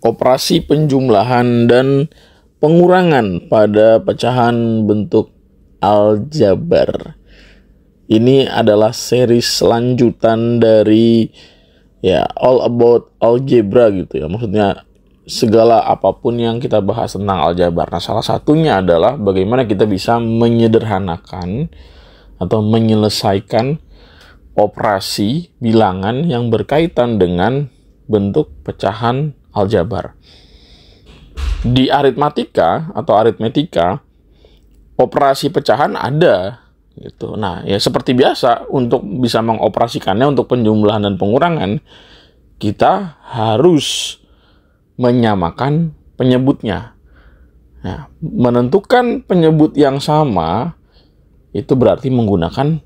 operasi penjumlahan dan pengurangan pada pecahan bentuk aljabar. Ini adalah series lanjutan dari All About Algebra gitu ya. Maksudnya segala apapun yang kita bahas tentang aljabar. Nah, salah satunya adalah bagaimana kita bisa menyederhanakan atau menyelesaikan operasi bilangan yang berkaitan dengan bentuk pecahan aljabar. Di aritmatika atau aritmetika, operasi pecahan ada gitu. Nah, ya seperti biasa, untuk bisa mengoperasikannya untuk penjumlahan dan pengurangan, kita harus menyamakan penyebutnya. Nah, menentukan penyebut yang sama itu berarti menggunakan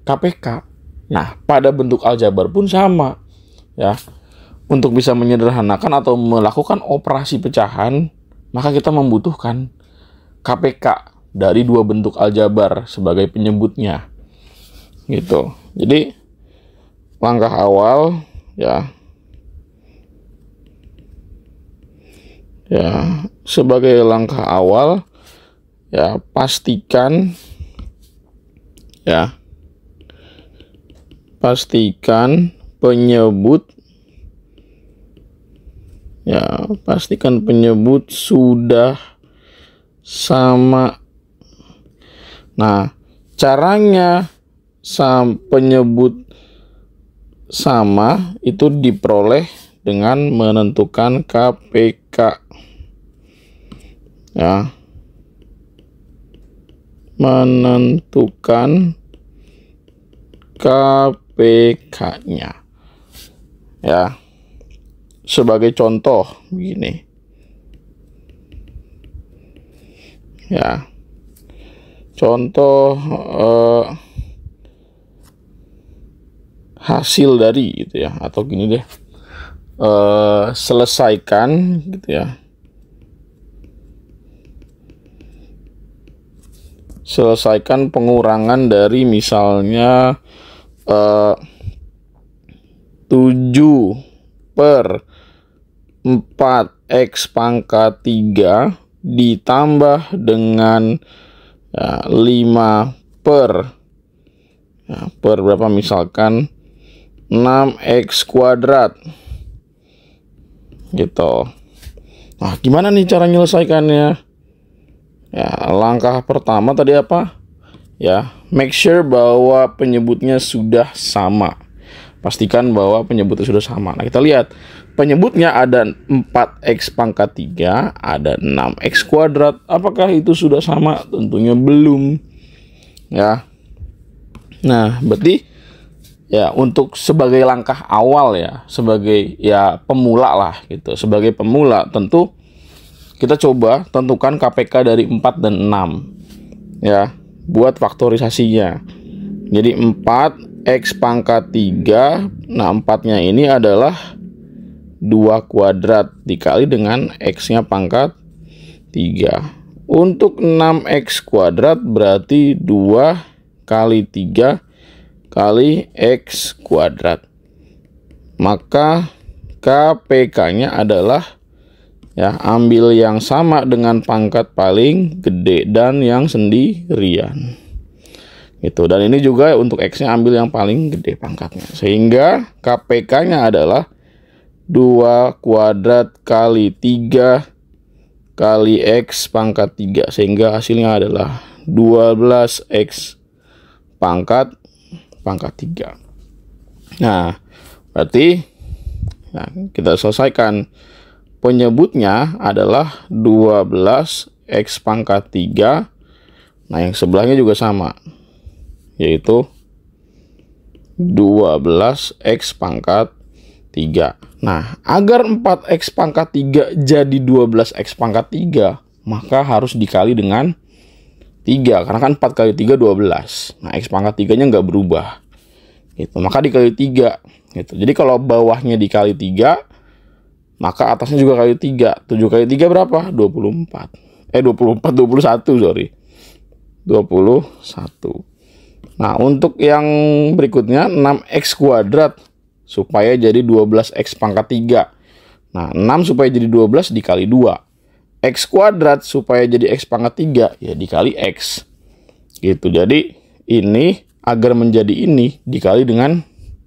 KPK. Nah, pada bentuk aljabar pun sama ya. Untuk bisa menyederhanakan atau melakukan operasi pecahan, maka kita membutuhkan KPK dari dua bentuk aljabar sebagai penyebutnya gitu. Jadi langkah awal sebagai langkah awal pastikan penyebut sudah sama. Nah, caranya penyebut sama itu diperoleh dengan menentukan KPK. Ya. Menentukan KPK-nya. Ya. Sebagai contoh begini. Ya. Contoh hasil dari gitu ya, atau gini deh, selesaikan gitu ya, selesaikan pengurangan dari misalnya 7/4 X pangkat 3 ditambah dengan 5 per berapa, misalkan 6x kuadrat gitu. Nah, gimana nih cara menyelesaikannya? Ya, langkah pertama tadi apa? Ya, make sure bahwa penyebutnya sudah sama. Pastikan bahwa penyebutnya sudah sama. Nah, kita lihat penyebutnya ada 4x pangkat 3, ada 6x kuadrat. Apakah itu sudah sama? Tentunya belum. Ya. Nah, berarti ya untuk sebagai langkah awal ya, sebagai pemula lah gitu. Sebagai pemula tentu kita coba tentukan KPK dari 4 dan 6. Ya, buat faktorisasinya. Jadi 4x pangkat 3, nah 4-nya ini adalah 2 kuadrat dikali dengan X-nya pangkat 3. Untuk 6X kuadrat berarti 2 kali 3 kali X kuadrat. Maka KPK-nya adalah ambil yang sama dengan pangkat paling gede dan yang sendirian. Gitu. Dan ini juga untuk X-nya ambil yang paling gede pangkatnya. Sehingga KPK-nya adalah 2 kuadrat kali 3 kali X pangkat 3. Sehingga hasilnya adalah 12X pangkat 3. Nah, berarti kita selesaikan. Penyebutnya adalah 12X pangkat 3. Nah, yang sebelahnya juga sama, yaitu 12X pangkat 3. Nah, agar 4X pangkat 3 jadi 12X pangkat 3, maka harus dikali dengan 3. Karena kan 4 kali 3, 12. Nah, X pangkat 3-nya nggak berubah. Gitu. Maka dikali 3. Gitu. Jadi kalau bawahnya dikali 3, maka atasnya juga kali 3. 7 kali 3 berapa? 21, sorry. 21. Nah, untuk yang berikutnya 6X kuadrat supaya jadi 12X pangkat 3. Nah, 6 supaya jadi 12 dikali 2. X kuadrat supaya jadi X pangkat 3 ya dikali X. Gitu. Jadi ini agar menjadi ini dikali dengan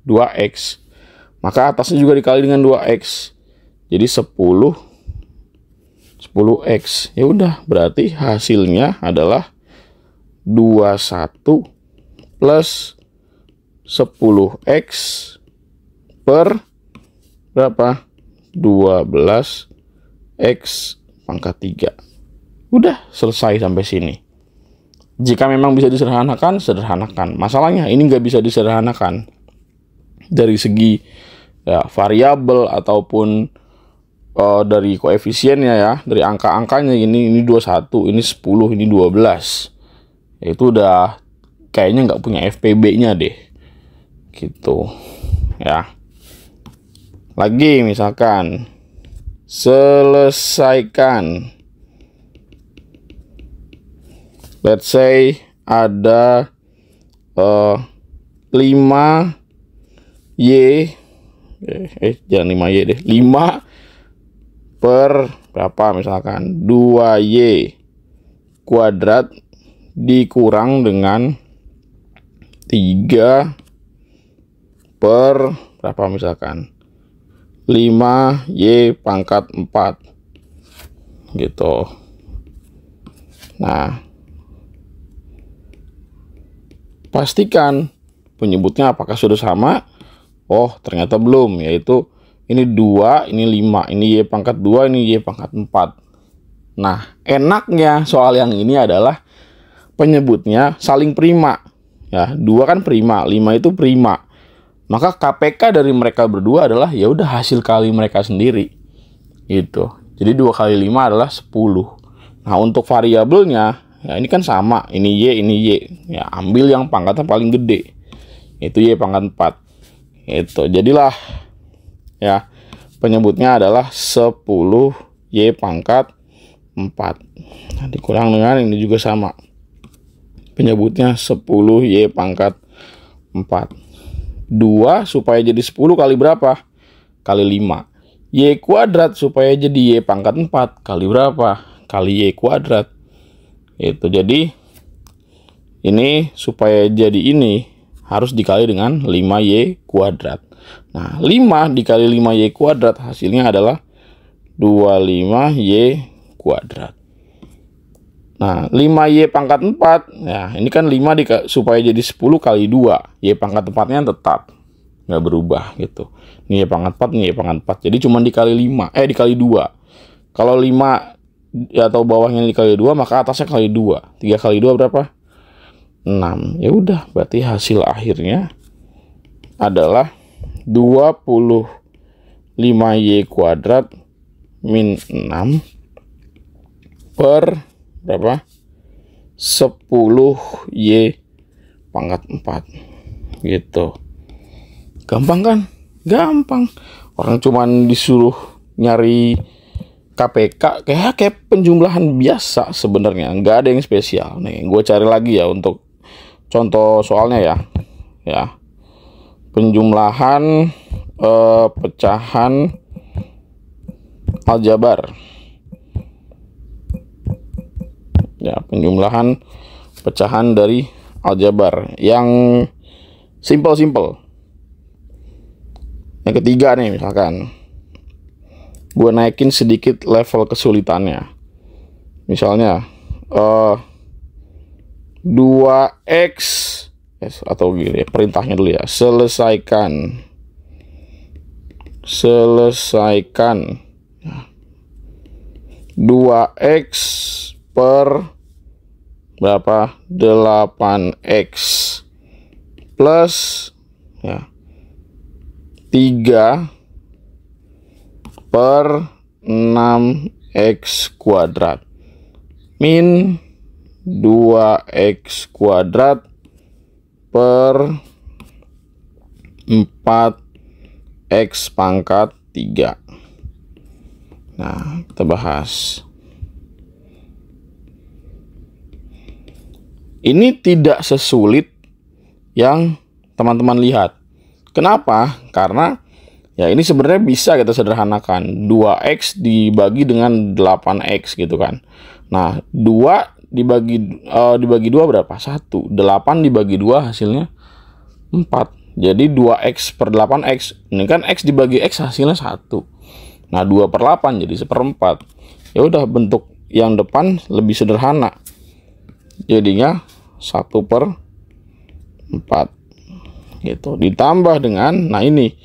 2X. Maka atasnya juga dikali dengan 2X. Jadi 10X. Ya udah, berarti hasilnya adalah 21 plus 10X per berapa? 12X pangkat 3. Udah selesai sampai sini. Jika memang bisa disederhanakan, sederhanakan. Masalahnya ini nggak bisa disederhanakan dari segi ya, variabel ataupun dari koefisiennya ya, dari angka-angkanya ini 21, ini 10, ini 12. Ya, itu udah kayaknya nggak punya FPB-nya deh. Gitu. Ya. Lagi misalkan selesaikan. Let's say ada 5Y jangan 5Y deh. 5 per berapa misalkan 2Y kuadrat dikurang dengan 3 per berapa misalkan 5Y pangkat 4 gitu. Nah, pastikan penyebutnya apakah sudah sama. Oh, ternyata belum, yaitu ini 2, ini 5, ini Y pangkat 2, ini Y pangkat 4. Nah, enaknya soal yang ini adalah penyebutnya saling prima. Ya, 2 kan prima, 5 itu prima. Maka KPK dari mereka berdua adalah ya udah hasil kali mereka sendiri. Gitu. Jadi 2 kali 5 adalah 10. Nah, untuk variabelnya ya ini kan sama, ini Y, ini Y. Ya, ambil yang pangkatnya paling gede. Itu Y pangkat 4. Itu. Jadilah ya penyebutnya adalah 10 Y pangkat 4. Nah, dikurang dengan ini juga sama. Penyebutnya 10 Y pangkat 4. 2 supaya jadi 10 kali berapa? Kali 5. Y kuadrat supaya jadi Y pangkat 4 kali berapa? Kali Y kuadrat. Itu. Jadi ini supaya jadi ini harus dikali dengan 5Y kuadrat. Nah, 5 dikali 5Y kuadrat hasilnya adalah 25Y kuadrat. Nah, 5Y pangkat 4. Nah, ini kan 5 supaya jadi 10 kali 2. Y pangkat 4-nya tetap. Nggak berubah gitu. Ini Y pangkat 4, ini Y pangkat 4. Jadi cuma dikali 5. Dikali 2. Kalau 5 ya, atau bawahnya dikali 2, maka atasnya kali 2. 3 kali 2 berapa? 6. Ya udah, berarti hasil akhirnya adalah 25Y kuadrat min 6 per berapa? 10Y pangkat 4. Gitu. Gampang kan? Gampang. Orang cuman disuruh nyari KPK kayak penjumlahan biasa sebenarnya, nggak ada yang spesial. Nih, gue cari lagi ya untuk contoh soalnya ya. Ya. Penjumlahan pecahan aljabar. Ya, penjumlahan pecahan dari aljabar yang simple. Yang ketiga nih misalkan, gue naikin sedikit level kesulitannya. Misalnya 2X atau gini, perintahnya dulu ya. Selesaikan 2X per berapa? 8X plus ya 3 per 6X kuadrat min 2X kuadrat per 4X pangkat 3. Nah, kita bahas. Ini tidak sesulit yang teman-teman lihat. Kenapa? Karena Ya, ini sebenarnya bisa kita sederhanakan. 2x dibagi dengan 8x gitu kan. Nah, 2 dibagi 2 berapa? 1. 8 dibagi 2 hasilnya 4. Jadi 2x per 8x. Ini kan x dibagi x hasilnya 1. Nah, 2 per 8 jadi 1/4. Ya udah, bentuk yang depan lebih sederhana. Jadinya 1/4. Gitu. Ditambah dengan, nah ini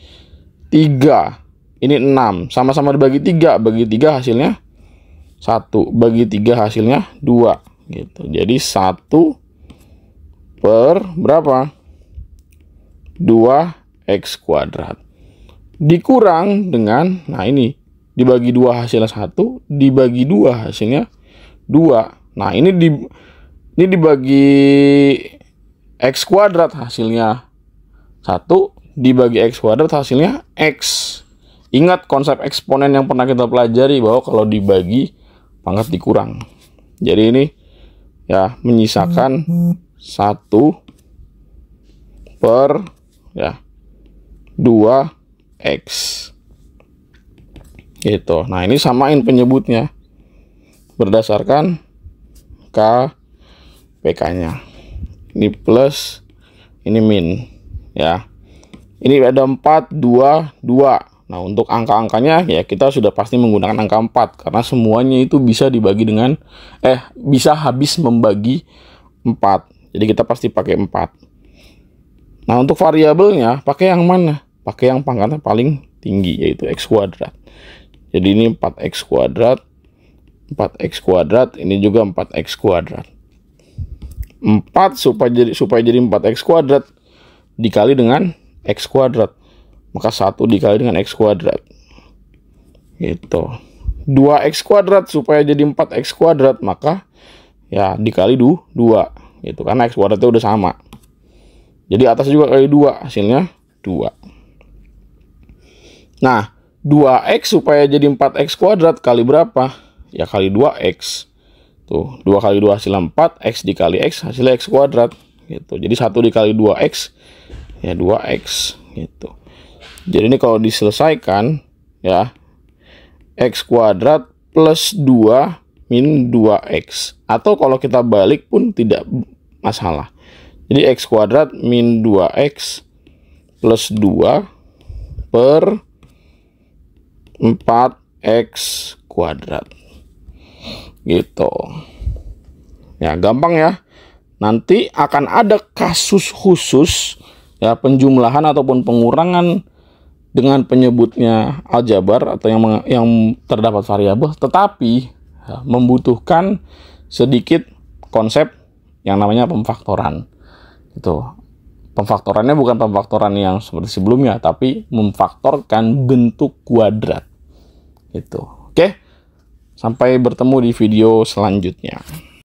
3. Ini 6. Sama-sama dibagi 3. Bagi 3 hasilnya 1. Bagi 3 hasilnya 2. Gitu. Jadi 1 per berapa? 2x kuadrat. Dikurang dengan, nah ini, dibagi 2 hasilnya 1. Dibagi 2 hasilnya 2. Nah ini dibagi x kuadrat hasilnya 1. Dibagi x kuadrat hasilnya x. Ingat konsep eksponen yang pernah kita pelajari, bahwa kalau dibagi pangkat dikurang. Jadi ini ya menyisakan 1 per ya 2x gitu. Nah ini samain penyebutnya berdasarkan KPK-nya. Ini plus, ini min ya. Ini ada 4, 2, 2. Nah, untuk angka-angkanya ya kita sudah pasti menggunakan angka 4 karena semuanya itu bisa dibagi dengan bisa habis membagi 4. Jadi kita pasti pakai 4. Nah, untuk variabelnya pakai yang mana? Pakai yang pangkatnya paling tinggi, yaitu x kuadrat. Jadi ini 4x kuadrat, 4x kuadrat, ini juga 4x kuadrat. 4 supaya jadi 4x kuadrat dikali dengan x kuadrat, maka 1 dikali dengan x kuadrat gitu. 2x kuadrat supaya jadi 4x kuadrat, maka ya dikali 2 gitu, karena x kuadratnya udah sama. Jadi atas juga kali 2, hasilnya 2. Nah, 2x supaya jadi 4x kuadrat kali berapa? Ya kali 2x. Tuh, 2 kali 2 hasilnya 4, x dikali x hasilnya x kuadrat gitu. Jadi 1 dikali 2x ya 2x gitu. Jadi ini kalau diselesaikan ya x kuadrat plus 2 min 2x, atau kalau kita balik pun tidak masalah. Jadi x kuadrat min 2x plus 2 per 4x kuadrat gitu. Ya gampang ya. Nanti akan ada kasus khusus ya, penjumlahan ataupun pengurangan dengan penyebutnya aljabar atau yang terdapat variabel, tetapi ya, membutuhkan sedikit konsep yang namanya pemfaktoran. Itu pemfaktorannya bukan pemfaktoran yang seperti sebelumnya, tapi memfaktorkan bentuk kuadrat. Itu. Oke. Sampai bertemu di video selanjutnya.